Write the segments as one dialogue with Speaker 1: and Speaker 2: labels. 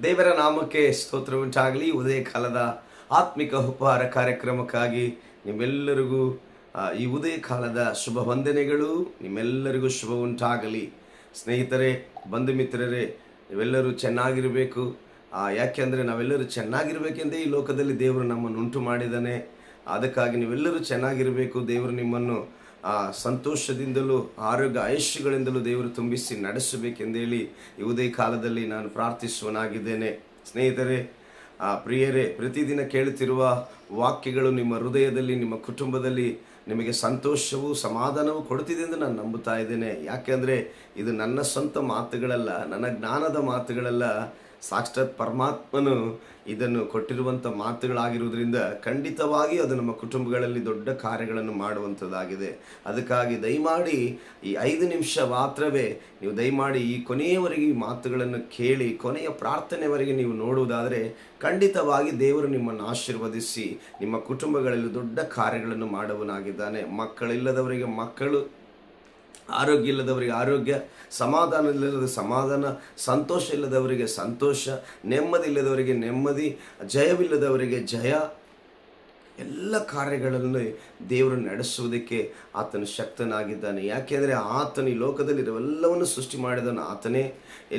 Speaker 1: ದೇವರ ನಾಮಕ್ಕೆ ಸ್ತೋತ್ರ ಉಂಟಾಗಲಿ. ಉದಯ ಕಾಲದ ಆತ್ಮಿಕ ಉಪಹಾರ ಕಾರ್ಯಕ್ರಮಕ್ಕಾಗಿ ನಿಮ್ಮೆಲ್ಲರಿಗೂ ಈ ಉದಯ ಕಾಲದ ಶುಭ ವಂದನೆಗಳು. ನಿಮ್ಮೆಲ್ಲರಿಗೂ ಶುಭ ಉಂಟಾಗಲಿ. ಸ್ನೇಹಿತರೆ, ಬಂಧು ಮಿತ್ರರೇ, ನೀವೆಲ್ಲರೂ ಚೆನ್ನಾಗಿರಬೇಕು. ಯಾಕೆಂದರೆ ನಾವೆಲ್ಲರೂ ಚೆನ್ನಾಗಿರಬೇಕೆಂದೇ ಈ ಲೋಕದಲ್ಲಿ ದೇವರು ನಮ್ಮನ್ನು ಉಂಟು ಮಾಡಿದ್ದಾನೆ. ಅದಕ್ಕಾಗಿ ನೀವೆಲ್ಲರೂ ಚೆನ್ನಾಗಿರಬೇಕು. ದೇವರು ನಿಮ್ಮನ್ನು ಸಂತೋಷದಿಂದಲೂ ಆರೋಗ್ಯ ಆಯುಷ್ಯಗಳಿಂದಲೂ ದೇವರು ತುಂಬಿಸಿ ನಡೆಸಬೇಕೆಂದೇಳಿ ಈ ಉದಯ ಕಾಲದಲ್ಲಿ ನಾನು ಪ್ರಾರ್ಥಿಸುವನಾಗಿದ್ದೇನೆ. ಸ್ನೇಹಿತರೆ, ಪ್ರಿಯರೇ, ಪ್ರತಿದಿನ ಕೇಳುತ್ತಿರುವ ವಾಕ್ಯಗಳು ನಿಮ್ಮ ಹೃದಯದಲ್ಲಿ, ನಿಮ್ಮ ಕುಟುಂಬದಲ್ಲಿ ನಿಮಗೆ ಸಂತೋಷವೂ ಸಮಾಧಾನವೂ ಕೊಡ್ತಿದೆ ಎಂದು ನಾನು ನಂಬುತ್ತಾ ಇದ್ದೇನೆ. ಯಾಕೆಂದರೆ ಇದು ನನ್ನ ಸ್ವಂತ ಮಾತುಗಳಲ್ಲ, ನನ್ನ ಜ್ಞಾನದ ಮಾತುಗಳಲ್ಲ, ಸಾಕ್ಷಾತ್ ಪರಮಾತ್ಮನು ಇದನ್ನು ಕೊಟ್ಟಿರುವಂಥ ಮಾತುಗಳಾಗಿರುವುದರಿಂದ ಖಂಡಿತವಾಗಿ ಅದು ನಮ್ಮ ಕುಟುಂಬಗಳಲ್ಲಿ ದೊಡ್ಡ ಕಾರ್ಯಗಳನ್ನು ಮಾಡುವಂಥದ್ದಾಗಿದೆ. ಅದಕ್ಕಾಗಿ ದಯಮಾಡಿ ಈ 5 ನಿಮಿಷ ಮಾತ್ರವೇ ನೀವು ದಯಮಾಡಿ ಈ ಕೊನೆಯವರೆಗೆ ಈ ಮಾತುಗಳನ್ನು ಕೇಳಿ ಕೊನೆಯ ಪ್ರಾರ್ಥನೆಯವರೆಗೆ ನೀವು ನೋಡುವುದಾದರೆ ಖಂಡಿತವಾಗಿ ದೇವರು ನಿಮ್ಮನ್ನು ಆಶೀರ್ವದಿಸಿ ನಿಮ್ಮ ಕುಟುಂಬಗಳಲ್ಲಿ ದೊಡ್ಡ ಕಾರ್ಯಗಳನ್ನು ಮಾಡುವನಾಗಿದ್ದಾನೆ. ಮಕ್ಕಳಿಲ್ಲದವರಿಗೆ ಮಕ್ಕಳು, ಆರೋಗ್ಯ ಇಲ್ಲದವರಿಗೆ ಆರೋಗ್ಯ, ಸಮಾಧಾನ ಇಲ್ಲದ ಸಮಾಧಾನ, ಸಂತೋಷ ಇಲ್ಲದವರಿಗೆ ಸಂತೋಷ, ನೆಮ್ಮದಿ ಇಲ್ಲದವರಿಗೆ ನೆಮ್ಮದಿ, ಜಯವಿಲ್ಲದವರಿಗೆ ಜಯ, ಎಲ್ಲ ಕಾರ್ಯಗಳನ್ನು ದೇವರು ನಡೆಸುವುದಕ್ಕೆ ಆತನು ಶಕ್ತನಾಗಿದ್ದಾನೆ. ಯಾಕೆಂದರೆ ಆತನು ಈ ಲೋಕದಲ್ಲಿರುವೆಲ್ಲವನ್ನು ಸೃಷ್ಟಿ ಮಾಡಿದನು ಆತನೇ,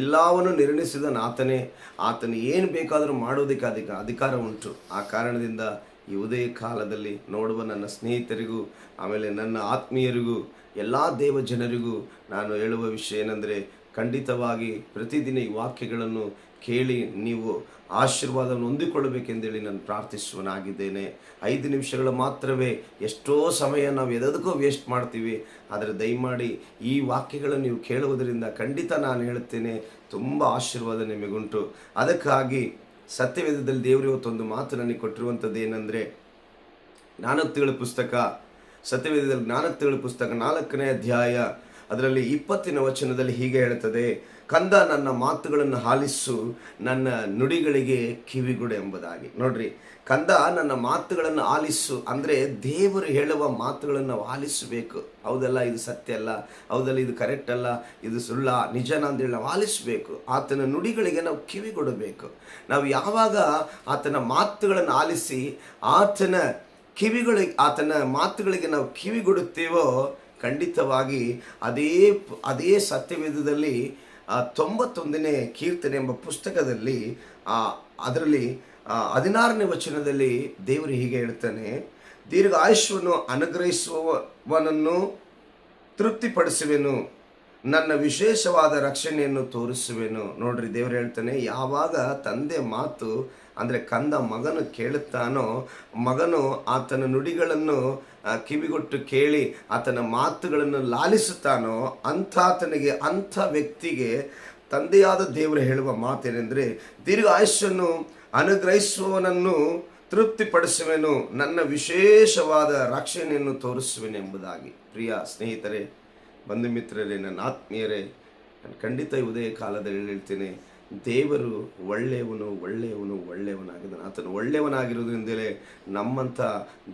Speaker 1: ಎಲ್ಲವನ್ನು ನಿರ್ಣಯಿಸಿದನು ಆತನೇ. ಆತನು ಏನು ಬೇಕಾದರೂ ಮಾಡುವುದಕ್ಕೆ ಅಧಿಕಾರ ಉಂಟು. ಆ ಕಾರಣದಿಂದ ಈ ಉದಯ ಕಾಲದಲ್ಲಿ ನೋಡುವ ನನ್ನ ಸ್ನೇಹಿತರಿಗೂ, ಆಮೇಲೆ ನನ್ನ ಆತ್ಮೀಯರಿಗೂ, ಎಲ್ಲ ದೇವ ಜನರಿಗೂ ನಾನು ಹೇಳುವ ವಿಷಯ ಏನೆಂದರೆ, ಖಂಡಿತವಾಗಿ ಪ್ರತಿದಿನ ಈ ವಾಕ್ಯಗಳನ್ನು ಕೇಳಿ ನೀವು ಆಶೀರ್ವಾದವನ್ನು ಹೊಂದಿಕೊಳ್ಳಬೇಕೆಂದೇಳಿ ನಾನು ಪ್ರಾರ್ಥಿಸುವನಾಗಿದ್ದೇನೆ. 5 ನಿಮಿಷಗಳು ಮಾತ್ರವೇ, ಎಷ್ಟೋ ಸಮಯ ನಾವು ಎದಕ್ಕೂ ವೇಸ್ಟ್ ಮಾಡ್ತೀವಿ. ಆದರೆ ದಯಮಾಡಿ ಈ ವಾಕ್ಯಗಳನ್ನು ನೀವು ಕೇಳುವುದರಿಂದ ಖಂಡಿತ ನಾನು ಹೇಳುತ್ತೇನೆ, ತುಂಬ ಆಶೀರ್ವಾದ ನಿಮಗುಂಟು. ಅದಕ್ಕಾಗಿ ಸತ್ಯವೇದದಲ್ಲಿ ದೇವರು ಇವತ್ತೊಂದು ಮಾತು ನನಗೆ ಕೊಟ್ಟಿರುವಂಥದ್ದು ಏನಂದರೆ, ಜ್ಞಾನೋಕ್ತಿಗಳ ಪುಸ್ತಕ, ಸತ್ಯವೇದದಲ್ಲಿ ಜ್ಞಾನೋಕ್ತಿಗಳ ಪುಸ್ತಕ 4ನೇ ಅಧ್ಯಾಯ ಅದರಲ್ಲಿ 20ನೇ ವಚನದಲ್ಲಿ ಹೀಗೆ ಹೇಳ್ತದೆ, ಕಂದ ನನ್ನ ಮಾತುಗಳನ್ನು ಆಲಿಸು, ನನ್ನ ನುಡಿಗಳಿಗೆ ಕಿವಿಗೊಡು ಎಂಬುದಾಗಿ. ನೋಡ್ರಿ, ಕಂದ ನನ್ನ ಮಾತುಗಳನ್ನು ಆಲಿಸು ಅಂದರೆ ದೇವರು ಹೇಳುವ ಮಾತುಗಳನ್ನು ನಾವು ಆಲಿಸಬೇಕು. ಹೌದಲ್ಲ, ಇದು ಸತ್ಯ ಅಲ್ಲ, ಹೌದಲ್ಲ, ಇದು ಕರೆಕ್ಟ್ ಅಲ್ಲ, ಇದು ಸುಳ್ಳ, ನಿಜನ ಅಂತೇಳಿ ನಾವು ಆಲಿಸಬೇಕು. ಆತನ ನುಡಿಗಳಿಗೆ ನಾವು ಕಿವಿಗೊಡಬೇಕು. ನಾವು ಯಾವಾಗ ಆತನ ಮಾತುಗಳನ್ನು ಆಲಿಸಿ ಆತನ ಮಾತುಗಳಿಗೆ ನಾವು ಕಿವಿಗೊಡುತ್ತೇವೋ ಖಂಡಿತವಾಗಿ ಅದೇ ಸತ್ಯವೇದದಲ್ಲಿ 91ನೇ ಕೀರ್ತನೆ ಎಂಬ ಪುಸ್ತಕದಲ್ಲಿ ಅದರಲ್ಲಿ 16ನೇ ವಚನದಲ್ಲಿ ದೇವರು ಹೀಗೆ ಹೇಳ್ತಾನೆ, ದೀರ್ಘ ಆಯುಷ್ಯವನ್ನು ಅನುಗ್ರಹಿಸುವವನನ್ನು ತೃಪ್ತಿಪಡಿಸುವೆನು, ನನ್ನ ವಿಶೇಷವಾದ ರಕ್ಷಣೆಯನ್ನು ತೋರಿಸುವೆನು. ನೋಡ್ರಿ, ದೇವರು ಹೇಳ್ತಾನೆ, ಯಾವಾಗ ತಂದೆ ಮಾತು ಅಂದರೆ ಕಂದ ಮಗನು ಕೇಳುತ್ತಾನೋ, ಮಗನು ಆತನ ನುಡಿಗಳನ್ನು ಕಿವಿಗೊಟ್ಟು ಕೇಳಿ ಆತನ ಮಾತುಗಳನ್ನು ಲಾಲಿಸುತ್ತಾನೋ, ಅಂಥ ವ್ಯಕ್ತಿಗೆ ತಂದೆಯಾದ ದೇವರು ಹೇಳುವ ಮಾತೇನೆಂದರೆ, ದೀರ್ಘ ಆಯುಷ್ಯನ್ನು ಅನುಗ್ರಹಿಸುವವನನ್ನು ತೃಪ್ತಿಪಡಿಸುವೆನು, ನನ್ನ ವಿಶೇಷವಾದ ರಕ್ಷಣೆಯನ್ನು ತೋರಿಸುವೆನು ಎಂಬುದಾಗಿ. ಪ್ರಿಯ ಸ್ನೇಹಿತರೆ, ಬಂಧು ಮಿತ್ರರೇ, ನನ್ನ ಆತ್ಮೀಯರೇ, ನಾನು ಖಂಡಿತ ಉದಯ ಕಾಲದಲ್ಲಿ ಹೇಳ್ತೇನೆ, ದೇವರು ಒಳ್ಳೆಯವನಾಗಿದ್ದಾನೆ. ಆತನು ಒಳ್ಳೆಯವನಾಗಿರೋದ್ರಿಂದಲೇ ನಮ್ಮಂಥ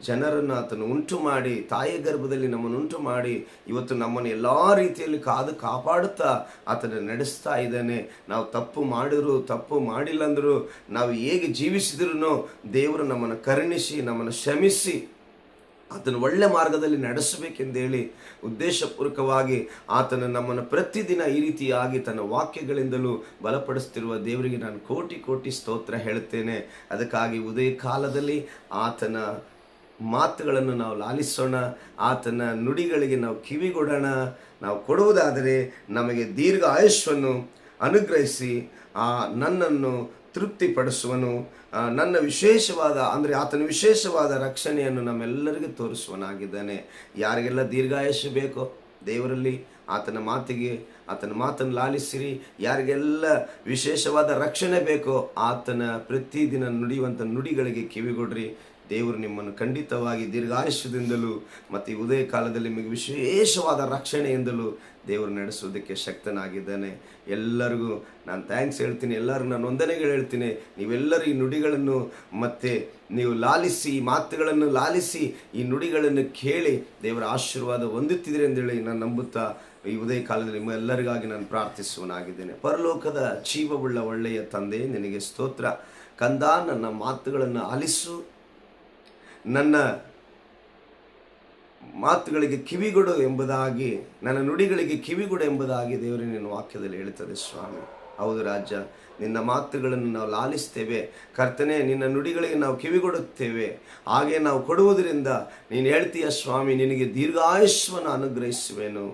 Speaker 1: ಜನರನ್ನು ಆತನು ಉಂಟು ಮಾಡಿ, ತಾಯಿಯ ಗರ್ಭದಲ್ಲಿ ನಮ್ಮನ್ನು ಉಂಟು ಮಾಡಿ ಇವತ್ತು ನಮ್ಮನ್ನು ಎಲ್ಲ ರೀತಿಯಲ್ಲಿ ಕಾಪಾಡುತ್ತಾ ಆತನ ನಡೆಸ್ತಾ ಇದ್ದಾನೆ. ನಾವು ತಪ್ಪು ಮಾಡಿದ್ರು, ತಪ್ಪು ಮಾಡಿಲ್ಲ ಅಂದರೂ, ನಾವು ಹೇಗೆ ಜೀವಿಸಿದ್ರೂ ದೇವರು ನಮ್ಮನ್ನು ಕರುಣಿಸಿ, ನಮ್ಮನ್ನು ಕ್ಷಮಿಸಿ ಆತನು ಒಳ್ಳೆ ಮಾರ್ಗದಲ್ಲಿ ನಡೆಸಬೇಕೆಂದೇಳಿ ಉದ್ದೇಶಪೂರ್ವಕವಾಗಿ ಆತನು ನಮ್ಮನ್ನು ಪ್ರತಿದಿನ ಈ ರೀತಿಯಾಗಿ ತನ್ನ ವಾಕ್ಯಗಳಿಂದಲೂ ಬಲಪಡಿಸ್ತಿರುವ ದೇವರಿಗೆ ನಾನು ಕೋಟಿ ಸ್ತೋತ್ರ ಹೇಳುತ್ತೇನೆ. ಅದಕ್ಕಾಗಿ ಉದಯ ಕಾಲದಲ್ಲಿ ಆತನ ಮಾತುಗಳನ್ನು ನಾವು ಲಾಲಿಸೋಣ, ಆತನ ನುಡಿಗಳಿಗೆ ನಾವು ಕಿವಿಗೊಡೋಣ. ನಾವು ಕೊಡುವುದಾದರೆ ನಮಗೆ ದೀರ್ಘ ಆಯುಷ್ಯನ್ನು ಅನುಗ್ರಹಿಸಿ ನನ್ನನ್ನು ತೃಪ್ತಿಪಡಿಸುವನು, ನನ್ನ ವಿಶೇಷವಾದ ಅಂದರೆ ಆತನ ವಿಶೇಷವಾದ ರಕ್ಷಣೆಯನ್ನು ನಮ್ಮೆಲ್ಲರಿಗೂ ತೋರಿಸುವನಾಗಿದ್ದಾನೆ. ಯಾರಿಗೆಲ್ಲ ದೀರ್ಘಾಯುಷ್ಯ ಬೇಕೋ ದೇವರಲ್ಲಿ ಆತನ ಮಾತನ್ನು ಲಾಲಿಸಿರಿ. ಯಾರಿಗೆಲ್ಲ ವಿಶೇಷವಾದ ರಕ್ಷಣೆ ಬೇಕೋ ಆತನ ಪ್ರತಿದಿನ ನುಡಿಯುವಂಥ ನುಡಿಗಳಿಗೆ ಕಿವಿಗೊಡ್ರಿ. ದೇವರು ನಿಮ್ಮನ್ನು ಖಂಡಿತವಾಗಿ ದೀರ್ಘಾಯುಷ್ಯದಿಂದಲೂ ಮತ್ತು ಈ ಉದಯ ಕಾಲದಲ್ಲಿ ನಿಮಗೆ ವಿಶೇಷವಾದ ರಕ್ಷಣೆಯಿಂದಲೂ ದೇವರು ನಡೆಸೋದಕ್ಕೆ ಶಕ್ತನಾಗಿದ್ದಾನೆ. ಎಲ್ಲರಿಗೂ ನಾನು ಥ್ಯಾಂಕ್ಸ್ ಹೇಳ್ತೀನಿ, ಎಲ್ಲರಿಗೂ ನಾನು ವಂದನೆಗಳು ಹೇಳ್ತೀನಿ. ನೀವೆಲ್ಲರೂ ಈ ನುಡಿಗಳನ್ನು ಮತ್ತು ನೀವು ಲಾಲಿಸಿ, ಈ ಮಾತುಗಳನ್ನು ಲಾಲಿಸಿ, ಈ ನುಡಿಗಳನ್ನು ಕೇಳಿ ದೇವರ ಆಶೀರ್ವಾದ ಹೊಂದುತ್ತಿದ್ದೀರಿ ಅಂತೇಳಿ ನಾನು ನಂಬುತ್ತಾ ಈ ಉದಯ ಕಾಲದಲ್ಲಿ ಎಲ್ಲರಿಗಾಗಿ ನಾನು ಪ್ರಾರ್ಥಿಸುವನಾಗಿದ್ದೇನೆ. ಪರಲೋಕದ ಜೀವವುಳ್ಳ ಒಳ್ಳೆಯ ತಂದೆ, ನಿನಗೆ ಸ್ತೋತ್ರ. ಕಂದ, ನನ್ನ ಮಾತುಗಳನ್ನು ಆಲಿಸು, ನನ್ನ ಮಾತುಗಳಿಗೆ ಕಿವಿಗೊಡು ಎಂಬುದಾಗಿ, ನನ್ನ ನುಡಿಗಳಿಗೆ ಕಿವಿಗೊಡು ಎಂಬುದಾಗಿ ದೇವರೇ ನಿನ್ನ ವಾಕ್ಯದಲ್ಲಿ ಹೇಳ್ತದೆ ಸ್ವಾಮಿ. ಹೌದು ರಾಜ, ನಿನ್ನ ಮಾತುಗಳನ್ನು ನಾವು ಲಾಲಿಸ್ತೇವೆ ಕರ್ತನೆ, ನಿನ್ನ ನುಡಿಗಳಿಗೆ ನಾವು ಕಿವಿಗೊಡುತ್ತೇವೆ. ಹಾಗೆ ನಾವು ಕೊಡುವುದರಿಂದ ನೀನು ಹೇಳ್ತೀಯ ಸ್ವಾಮಿ, ನಿನಗೆ ದೀರ್ಘಾಯುಷ್ಯವನ್ನು ಅನುಗ್ರಹಿಸುವೆನು.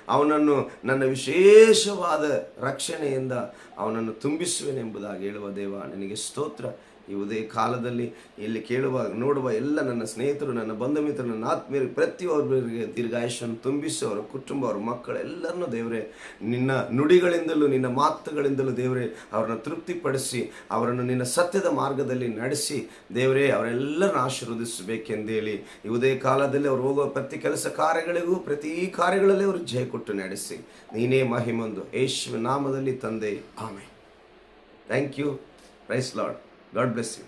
Speaker 1: ಅವನನ್ನು ನನ್ನ ವಿಶೇಷವಾದ ರಕ್ಷಣೆಯಿಂದ ಅವನನ್ನು ತುಂಬಿಸುವೆನೆಂಬುದಾಗಿ ಹೇಳುವ ದೇವ, ನಿನಗೆ ಸ್ತೋತ್ರ. ಈ ಉದಯ ಕಾಲದಲ್ಲಿ ಇಲ್ಲಿ ಕೇಳುವ ನೋಡುವ ಎಲ್ಲ ನನ್ನ ಸ್ನೇಹಿತರು, ನನ್ನ ಬಂಧು ಮಿತ್ರರು, ನನ್ನ ಆತ್ಮೀಯರು, ಪ್ರತಿಯೊಬ್ಬರಿಗೆ ದೀರ್ಘಾಯುಷ್ಯವನ್ನು ತುಂಬಿಸಿ, ಅವರ ಕುಟುಂಬ, ಅವರ ಮಕ್ಕಳೆಲ್ಲರನ್ನೂ ದೇವರೇ ನಿನ್ನ ನುಡಿಗಳಿಂದಲೂ ನಿನ್ನ ಮಾತುಗಳಿಂದಲೂ ದೇವರೇ ಅವರನ್ನು ತೃಪ್ತಿಪಡಿಸಿ, ಅವರನ್ನು ನಿನ್ನ ಸತ್ಯದ ಮಾರ್ಗದಲ್ಲಿ ನಡೆಸಿ ದೇವರೇ ಅವರೆಲ್ಲರನ್ನು ಆಶೀರ್ವದಿಸಬೇಕೆಂದೇಳಿ ಈ ಉದಯ ಕಾಲದಲ್ಲಿ ಅವರು ಹೋಗುವ ಪ್ರತಿ ಕೆಲಸ ಕಾರ್ಯಗಳಿಗೂ ಪ್ರತಿ ಕಾರ್ಯಗಳಲ್ಲಿ ಅವರು ಜಯ ಕೊಟ್ಟು ನಡೆಸಿ, ನೀನೇ ಮಹಿಮಂದು ಯೇಸುವಿನ ನಾಮದಲ್ಲಿ ತಂದೆ, amen. Thank you. Praise lord. God bless you.